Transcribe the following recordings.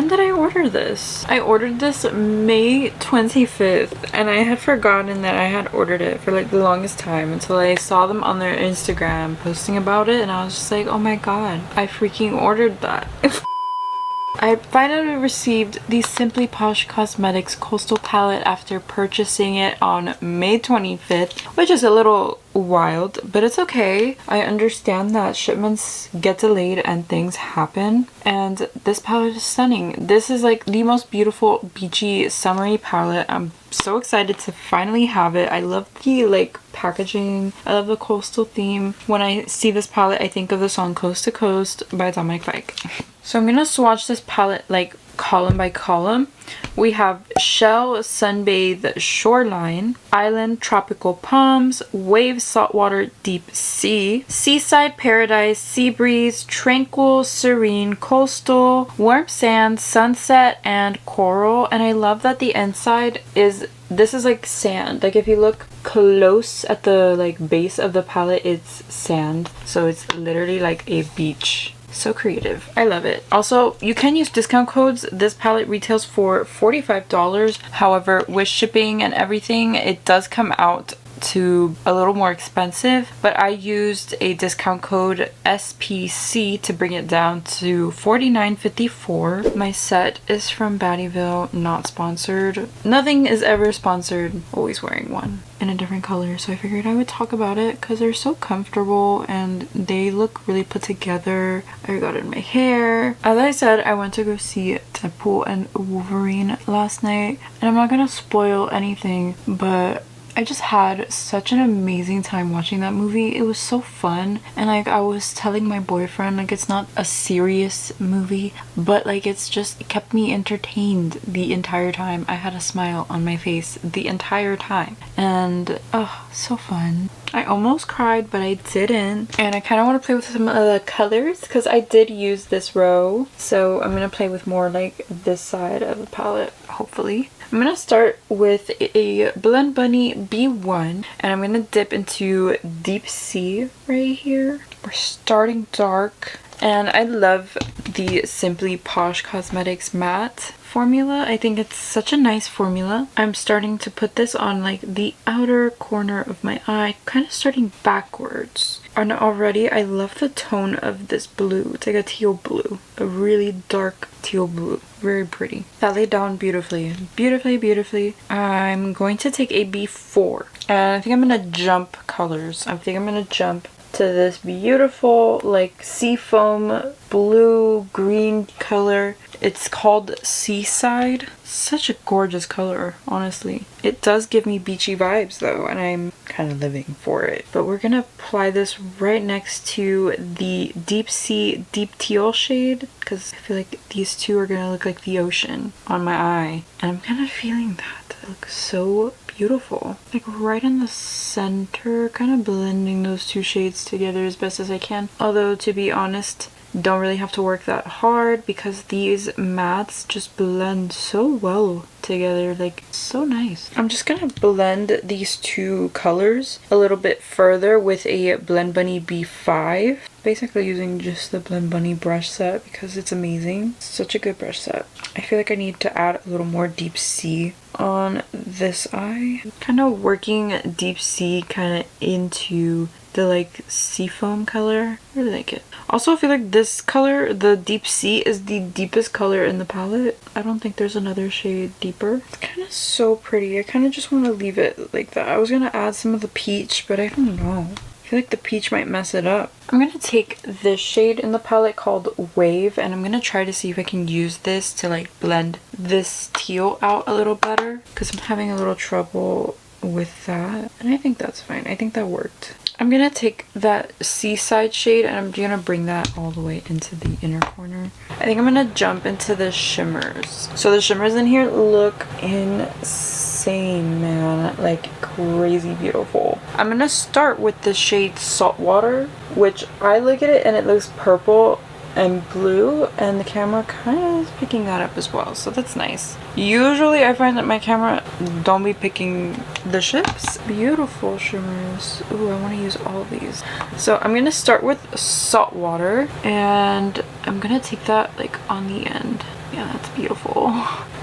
when did I order this? I ordered this May 25th, and I had forgotten that I had ordered it for like the longest time until I saw them on their Instagram posting about it, and I was just like, oh my god, I freaking ordered that. I finally received the Simply Posh Cosmetics Coastal Palette after purchasing it on May 25th, which is a little wild, but it's okay. I understand that shipments get delayed and things happen, and this palette is stunning. This is like the most beautiful beachy summery palette. I'm so excited to finally have it. I love the like packaging. I love the coastal theme. When I see this palette, I think of the song Coast to Coast by Dominic Fike. So I'm gonna swatch this palette like column by column. We have Shell Sunbathe Shoreline, Island Tropical Palms, Wave Saltwater Deep Sea, Seaside Paradise, Sea Breeze, Tranquil, Serene, Coastal, Warm Sand, Sunset, and Coral. And I love that the inside is, this is like sand. Like if you look close at the like base of the palette, it's sand. So it's literally like a beach. So creative. I love it. Also, you can use discount codes. This palette retails for $45. However, with shipping and everything, it does come out to a little more expensive, but I used a discount code SPC to bring it down to $49.54. My set is from Battyville, not sponsored. Nothing is ever sponsored. Always wearing one in a different color, so I figured I would talk about it because they're so comfortable and they look really put together. I got it in my hair. As I said, I went to go see Deadpool and Wolverine last night, and I'm not gonna spoil anything, but I just had such an amazing time watching that movie. It was so fun, and like I was telling my boyfriend, like it's not a serious movie, but like it's just, it kept me entertained the entire time. I had a smile on my face the entire time, and oh, so fun. I almost cried, but I didn't, and I kind of want to play with some of the colors because I did use this row, so I'm gonna play with more like this side of the palette, hopefully. I'm gonna start with a Blend Bunny B1, and I'm gonna dip into Deep Sea right here. We're starting dark, and I love the Simply Posh Cosmetics matte formula. I think it's such a nice formula. I'm starting to put this on like the outer corner of my eye, kind of starting backwards. And already I love the tone of this blue. It's like a teal blue, a really dark teal blue. Very pretty. That laid down beautifully. Beautifully. I'm going to take a B4, and I think I'm gonna jump colors. I think I'm gonna jump to this beautiful like seafoam blue green color. It's called Seaside. Such a gorgeous color, honestly. It does give me beachy vibes though, and I'm kind of living for it. But we're gonna apply this right next to the Deep Sea Deep Teal shade, because I feel like these two are gonna look like the ocean on my eye, and I'm kind of feeling that. It looks so beautiful, like right in the center, kind of blending those two shades together as best as I can. Although to be honest, don't really have to work that hard because these mattes just blend so well together, like so nice. I'm just gonna blend these two colors a little bit further with a Blend Bunny B5, basically using just the Blend Bunny brush set because it's amazing. Such a good brush set. I feel like I need to add a little more Deep Sea on this eye, kind of working Deep Sea kind of into the like seafoam color. I really like it. Also, I feel like this color, the Deep Sea, is the deepest color in the palette. I don't think there's another shade deeper. It's kind of so pretty. I kind of just want to leave it like that. I was gonna add some of the peach, but I don't know. I feel like the peach might mess it up. I'm gonna take this shade in the palette called Wave, and I'm gonna try to see if I can use this to like blend this teal out a little better, because I'm having a little trouble with that, and I think that's fine. I think that worked. I'm gonna take that Seaside shade and I'm gonna bring that all the way into the inner corner. I think I'm gonna jump into the shimmers. So the shimmers in here look insane, man. Like crazy beautiful. I'm gonna start with the shade Saltwater, which I look at it and it looks purple and blue, and the camera kind of is picking that up as well, so that's nice. Usually I find that my camera don't be picking the ships. Beautiful shimmers. Ooh, I want to use all of these. So I'm gonna start with Saltwater, and I'm gonna take that like on the end. Yeah, that's beautiful.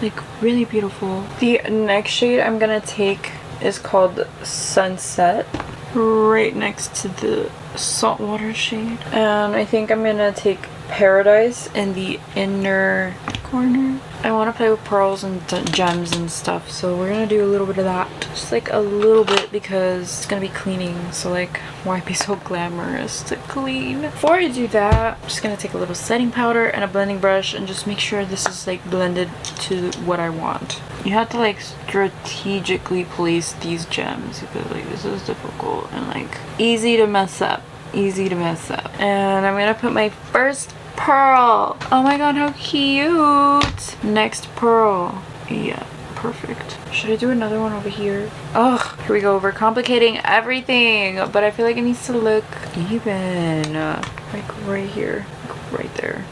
Like, really beautiful. The next shade I'm gonna take is called Sunset, right next to the saltwater shade. And I think I'm gonna take Paradise in the inner corner. I want to play with pearls and gems and stuff, so we're gonna do a little bit of that. Just like a little bit, because it's gonna be cleaning, so like, why be so glamorous to clean? Before I do that, I'm just gonna take a little setting powder and a blending brush and just make sure this is like blended to what I want. You have to like strategically place these gems, because like this is difficult and like easy to mess up. Easy to mess up. And I'm gonna put my first pearl. Oh my god, how cute. Next pearl. Yeah, perfect. Should I do another one over here? Oh, here we go. We're complicating everything, but I feel like it needs to look even. Like right here, like right there.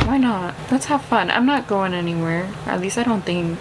Why not? Let's have fun. I'm not going anywhere. At least I don't think.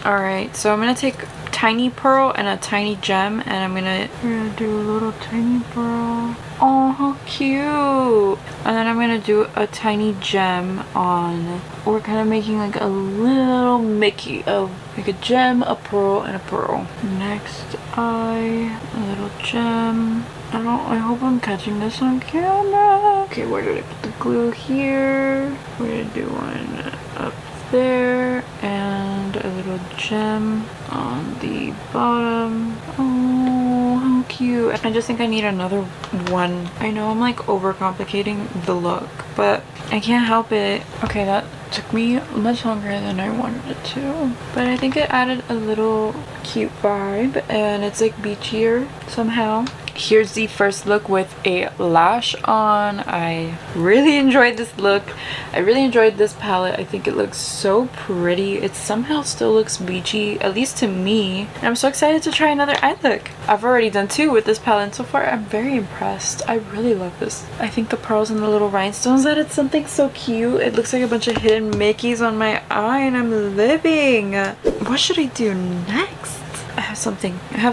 Alright, so I'm gonna take tiny pearl and a tiny gem, and we're gonna do a little tiny pearl. Oh, how cute. And then I'm gonna do a tiny gem on, we're kind of making like a little Mickey of like a gem, a pearl, and a pearl. Next eye, a little gem. I hope I'm catching this on camera. Okay, where did I put the glue? Here. We're gonna do one up there, and a little gem on the bottom. Oh, how cute. I just think I need another one. I know I'm like overcomplicating the look, but I can't help it. Okay, that took me much longer than I wanted it to, but I think it added a little cute vibe, and it's like beachier somehow. Here's the first look with a lash on. I really enjoyed this look. I really enjoyed this palette. I think it looks so pretty. It somehow still looks beachy, at least to me. And I'm so excited to try another eye look. I've already done 2 with this palette, and so far I'm very impressed. I really love this. I think the pearls and the little rhinestones added something so cute. It looks like a bunch of hidden Mickeys on my eye, and I'm living. What should I do next? I have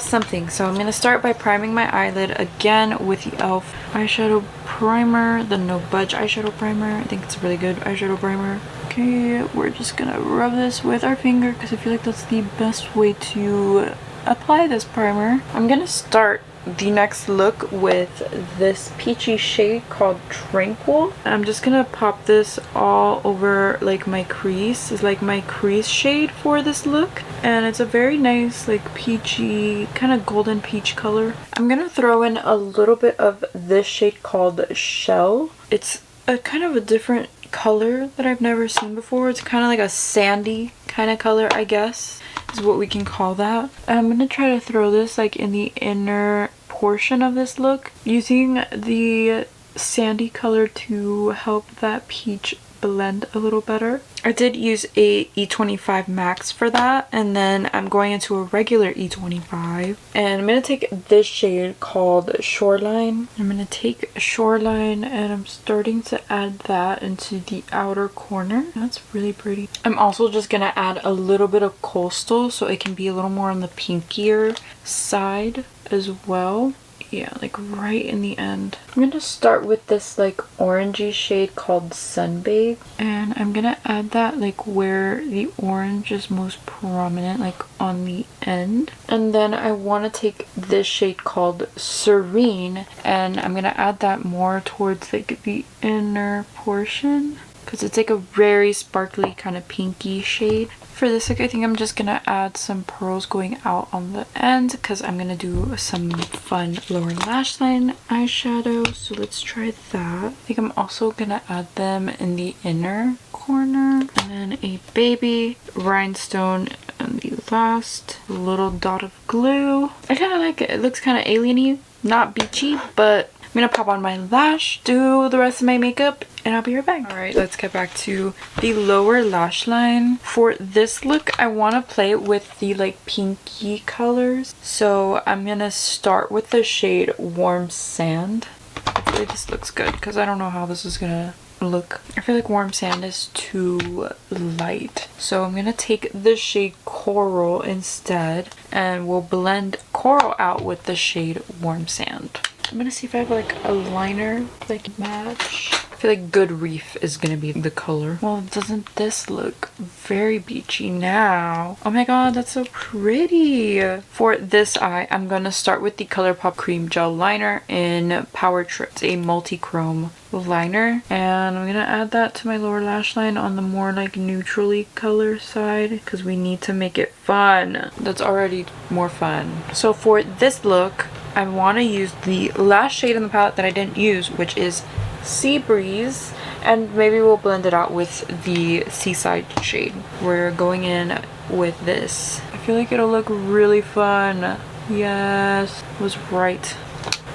something. So I'm gonna start by priming my eyelid again with the e.l.f. eyeshadow primer, the No Budge eyeshadow primer. I think it's a really good eyeshadow primer. Okay, we're just gonna rub this with our finger, because I feel like that's the best way to apply this primer. I'm gonna start the next look with this peachy shade called Tranquil. I'm just gonna pop this all over like my crease. It's like my crease shade for this look, and it's a very nice like peachy kind of golden peach color. I'm gonna throw in a little bit of this shade called Shell. It's a kind of a different color that I've never seen before. It's kind of like a sandy kind of color, I guess is what we can call that. I'm gonna try to throw this like in the inner portion of this look, using the sandy color to help that peach blend a little better. I did use a E25 Max for that, and then I'm going into a regular E25, and I'm gonna take this shade called Shoreline. I'm gonna take Shoreline, and I'm starting to add that into the outer corner. That's really pretty. I'm also just gonna add a little bit of Coastal, so it can be a little more on the pinkier side as well. Yeah, like right in the end. I'm gonna start with this like orangey shade called Sunbathe, and I'm gonna add that like where the orange is most prominent, like on the end. And then I want to take this shade called Serene, and I'm gonna add that more towards like the inner portion, because it's like a very sparkly kind of pinky shade. For this look, I think I'm just gonna add some pearls going out on the end, because I'm gonna do some fun lower lash line eyeshadow. So let's try that. I think I'm also gonna add them in the inner corner, and then a baby rhinestone on the last little dot of glue. I kind of like it. It looks kind of alien-y, not beachy, but I'm gonna pop on my lash, do the rest of my makeup, and I'll be right back. Alright, let's get back to the lower lash line. For this look, I want to play with the like pinky colors. So I'm gonna start with the shade Warm Sand. Hopefully this looks good, because I don't know how this is gonna look. I feel like Warm Sand is too light. So I'm gonna take the shade Coral instead, and we'll blend Coral out with the shade Warm Sand. I'm gonna see if I have like a liner like match. feel like Good Reef is gonna be the color. Well, doesn't this look very beachy now? Oh my god, that's so pretty. For this eye, I'm gonna start with the ColourPop Cream Gel Liner in Power Trip. It's a multi-chrome liner, and I'm gonna add that to my lower lash line on the more like neutrally color side because we need to make it fun. That's already more fun. So for this look, I want to use the last shade in the palette that I didn't use, which is Sea Breeze, and maybe we'll blend it out with the Seaside shade. We're going in with this. I feel like it'll look really fun. Yes, was right.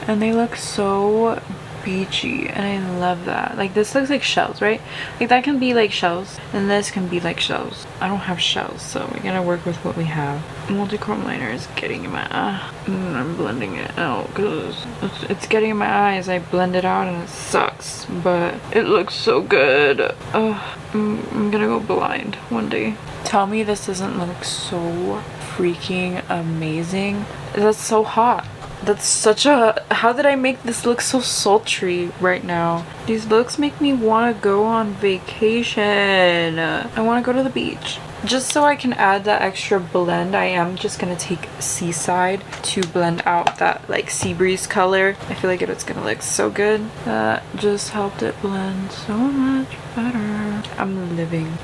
And they look so beachy, and I love that. Like, this looks like shells, right? Like, that can be like shells, and this can be like shells. I don't have shells, so we're gonna work with what we have. Multi-chrome liner is getting in my eye, and I'm blending it out because it's getting in my eye as I blend it out, and it sucks, but it looks so good. I'm gonna go blind one day. Tell me this doesn't look so freaking amazing. That's so hot. That's such a... How did I make this look so sultry right now? These looks make me want to go on vacation. I want to go to the beach. Just so I can add that extra blend, I am just going to take Seaside to blend out that like sea breeze color. I feel like it's going to look so good. That just helped it blend so much better. I'm living.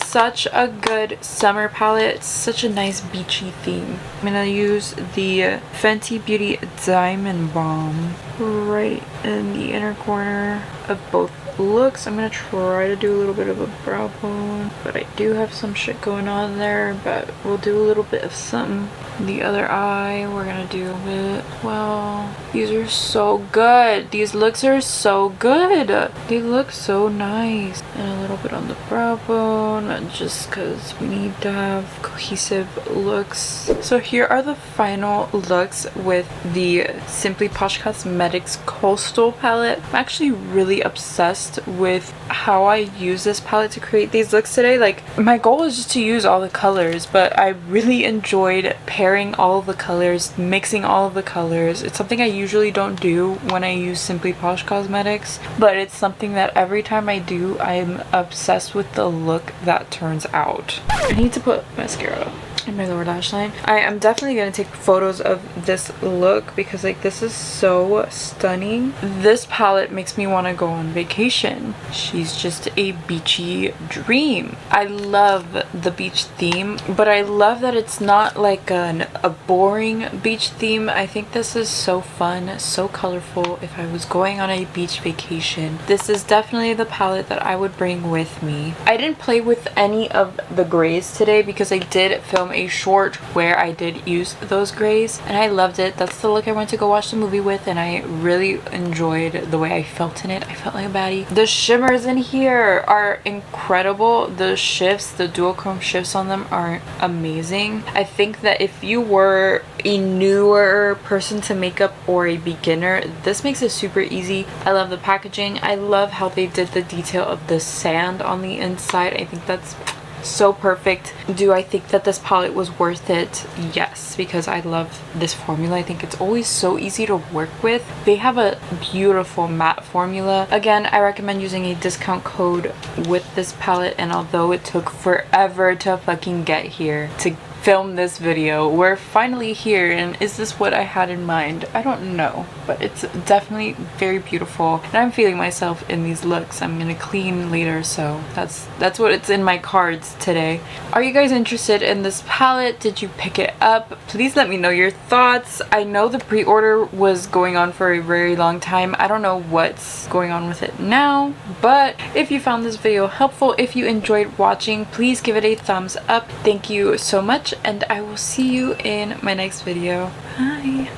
Such a good summer palette. Such a nice beachy theme. I'm gonna use the Fenty Beauty Diamond Balm right in the inner corner of both looks. I'm gonna try to do a little bit of a brow bone, but I do have some shit going on there, but we'll do a little bit of something. The other eye we're gonna do a bit. Well, these are so good. These looks are so good. They look so nice. And a little bit on the brow bone, just because we need to have cohesive looks. So here are the final looks with the Simply Posh Cosmetics Coastal Palette. I'm actually really obsessed with how I use this palette to create these looks today. Like, my goal is just to use all the colors, but I really enjoyed pairing all of the colors, mixing all of the colors. It's something I usually don't do when I use Simply Posh Cosmetics, but it's something that every time I do, I'm obsessed with the look that turns out. I need to put mascara in my lower lash line. I am definitely going to take photos of this look because like this is so stunning. This palette makes me want to go on vacation. She's just a beachy dream. I love the beach theme, but I love that it's not like a boring beach theme. I think this is so fun, so colorful. If I was going on a beach vacation, this is definitely the palette that I would bring with me. I didn't play with any of the grays today because I did film a short where I did use those grays and I loved it. That's the look I went to go watch the movie with, and I really enjoyed the way I felt in it. I felt like a baddie. The shimmers in here are incredible. The shifts, the duochrome shifts on them are amazing. I think that if you were a newer person to makeup or a beginner, this makes it super easy. I love the packaging. I love how they did the detail of the sand on the inside. I think that's so perfect. Do I think that this palette was worth it? Yes, because I love this formula. I think it's always so easy to work with. They have a beautiful matte formula. Again, I recommend using a discount code with this palette, and although it took forever to fucking get here to film this video, we're finally here, and is this what I had in mind? I don't know, but it's definitely very beautiful, and I'm feeling myself in these looks. I'm gonna clean later, so that's what it's in my cards today. Are you guys interested in this palette? Did you pick it up? Please let me know your thoughts. I know the pre-order was going on for a very long time. I don't know what's going on with it now, but if you found this video helpful, if you enjoyed watching, please give it a thumbs up. Thank you so much, and I will see you in my next video. Bye.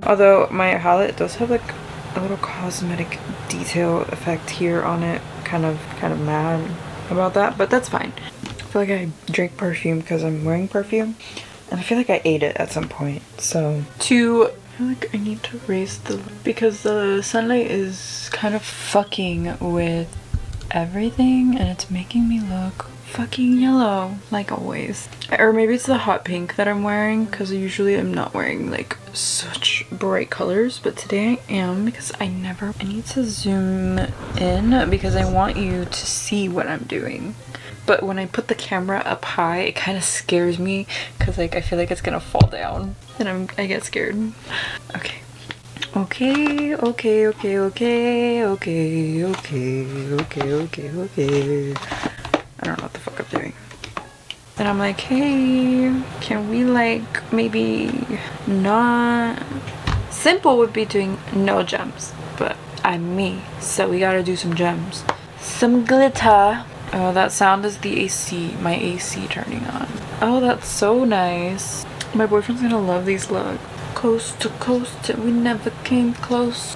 Although my palette does have like a little cosmetic detail effect here on it, kind of mad about that, but that's fine. I feel like I drink perfume because I'm wearing perfume, and I feel like I ate it at some point. So I feel like I need to raise the, because the sunlight is kind of fucking with everything and it's making me look fucking yellow like always. Or maybe it's the hot pink that I'm wearing, because usually I'm not wearing like such bright colors, but today I am because I need to zoom in because I want you to see what I'm doing. But when I put the camera up high, it kind of scares me because like I feel like it's gonna fall down and I get scared. Okay. Okay. I don't know what the fuck I'm doing. And I'm like, hey, can we like maybe not? Simple would be doing no gems, but I'm me, so we gotta do some gems. Some glitter. Oh, that sound is the AC, my AC turning on. Oh, that's so nice. My boyfriend's gonna love these. Look. Coast to coast, we never came close.